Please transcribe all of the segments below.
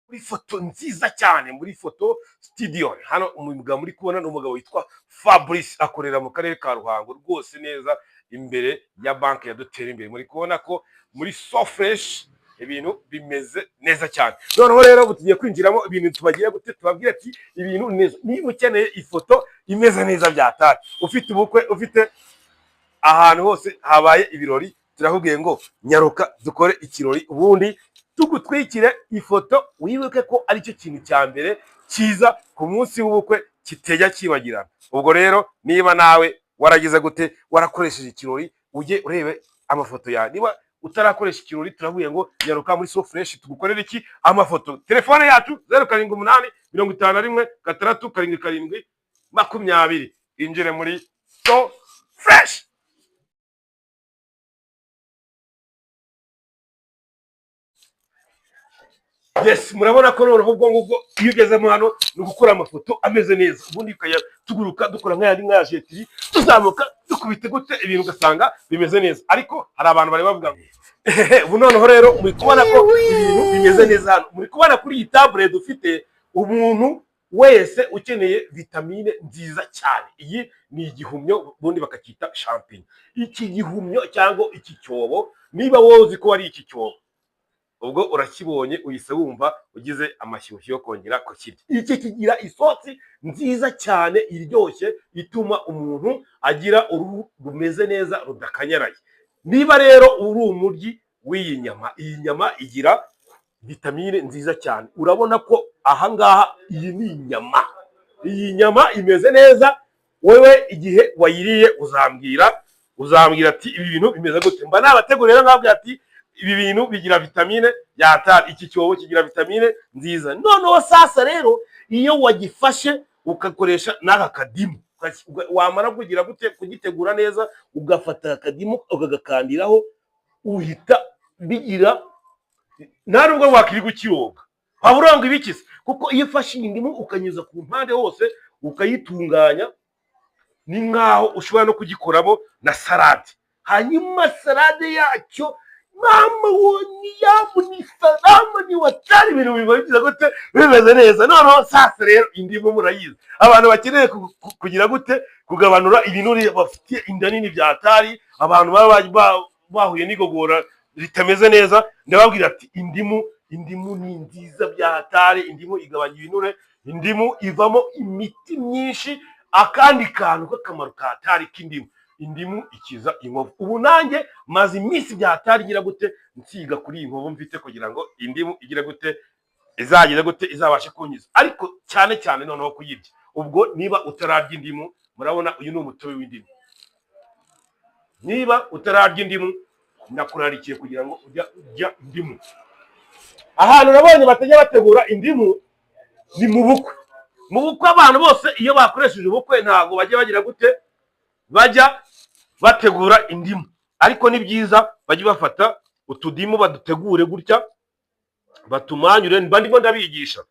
muri foto nziza cyane, muri foto studio. Hano umugabo muri kubona n'umugabo witwa Fabrice akorera mu karere ka Ruhango rwose neza imbere ya banki ya Dutera Imbere. Muri kubona ko muri So Fresh ibintu bimeze neza cyane. Noneho rero tugiye kwinjiramo ibintu tubagira gute, tubabwira ati ibintu neza. Niba ukeneye ifoto imeze neza byatari, ufite ubukwe, ufite ahantu hose habaye ibirori, turakubwiye ngo nyaruka dukore ikirori ubundi tugutwikire ifoto, wibuke ko ari cyo kintu cya mbere cyiza ku munsi w'ubukwe kitejya kibagirana. Ubwo rero niba nawe waragize gute, warakoresheje ikirori, ujye urebe amafoto yawe. Niba utarakoresha ikirori, turavuye ngo nyaruka muri So Fresh tugukorera iki, amafoto. Telefone yacu 078 51 6 7 injire muri So Fresh. Yes, murabona ko noneho ubwo ngubwo iyo ugezemo hano ni gukora amafoto ameze neza, ubundi ukaya tuguruka dukora nk'aya jetiri, tuzamuka dukubite gute ibintu ugasanga bimeze neza. Ariko hari abantu bari bavuga ngo ubu noneho rero muri kubona ko ibintu bimeze neza hano, muri kubona kuri iyi table dufite umuntu wese ukeneye vitamine nziza cyane. Iyi ni igihumyo, ubundi bakakita champagne. Iki gihumyo cyangwa iki cyobo, niba wowe uzi ko ari iki cyobo, ubwo urakibonye uyise wumva ugize amashyushyu yo kongera kukirya. Iki kigira isosi nziza cyane iryoshye ituma umuntu agira uruhu rumeze neza rudakanyaraye. Niba rero uri umuryi w'iyi nyama, iyi nyama igira vitamine nziza cyane. Urabona ko ahangaha iyi ni inyama, iyi nyama imeze neza. Wewe igihe wayiriye uzambwira ati ibi bintu bimeze gute. Mba nabategurira nkabwira ati ibi bintu bigira vitamine yatari, iki cyobo kigira vitamine nziza. Noneho sasa rero iyo wagifashe ukakoresha n'aka kadimu, wamara kugira gute kugitegura neza, ugafata akadimu ukagakandiraho, uhita bigira nta nubwo wakiri gukiyoga, wabura ngo ibikize. Kuko iyo ufashe indimu ukanyuza ku mpande hose ukayitunganya, ni nkaho ushobora no kugikoramo na salade. Hanyuma salade yacyo mama woni yamu ni salama ni watari ibintu bibagiza gute bimeze neza. Noneho sasa rero indimu murayizi, abantu bakeneye kugira gute kugabanura ibinure bafite inda nini byatari, abantu baba bahuye n'igogora ritameze neza, ndababwira ati indimu ni nziza byatari. Indimu igabanya ibinure, indimu ivamo imiti myinshi. Akandi kantu k'akamaro katari k'indimu, indimu ikiza inkovu. Ubu nanjye maze iminsi byatari ngira gute nsiga kuri iyi nkovu mfite, kugira ngo indimu igira gute izagira gute izabashe kunyiza. Ariko cyane noneho kuyirya. Ubwo niba utararya indimu, murabona uyu ni umutobe w'indimu. Niba utararya indimu, nakurarikiye kugira ngo ujya indimu. Ahantu nabonye batajya bategura indimu ni mu bukwe. Mu bukwe abantu bose iyo bakoresheje ubukwe ntago bajya bagira gute bajya bategura indimu. Ariko ni byiza bajye bafata utudimu badutegure gutya, batumanyure. Ndimo ndabigisha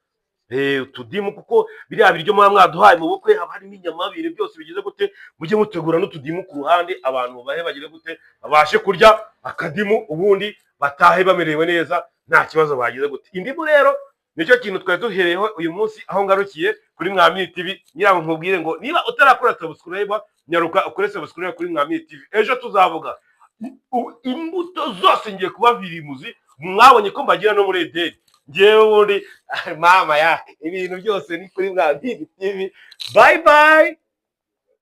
utudimu, kuko biriya biryo mwaduhaye mu bukwe haba harimo inyama, ibintu byose bigize gute, mujye mutegura n'utudimu ku ruhande, abantu bahe bagire gute babashe kurya akadimu, ubundi batahe bamerewe neza nta kibazo bagize gute. Indimu rero nicyo kintu twari duhereyeho uyu munsi, aho ngarukiye kuri Mwamini TV. Nyirango nkubwire ngo niba utarakora subscribe, nyaruka ukore subscribe kuri Mwamini TV. Ejo tuzavuga imbuto zose ngiye kubavirimuzi, mwabonye ko mbagira no muri Edeni. Ngewe ubundi mama ya ibintu byose ni kuri Mwamini TV. Bye bye.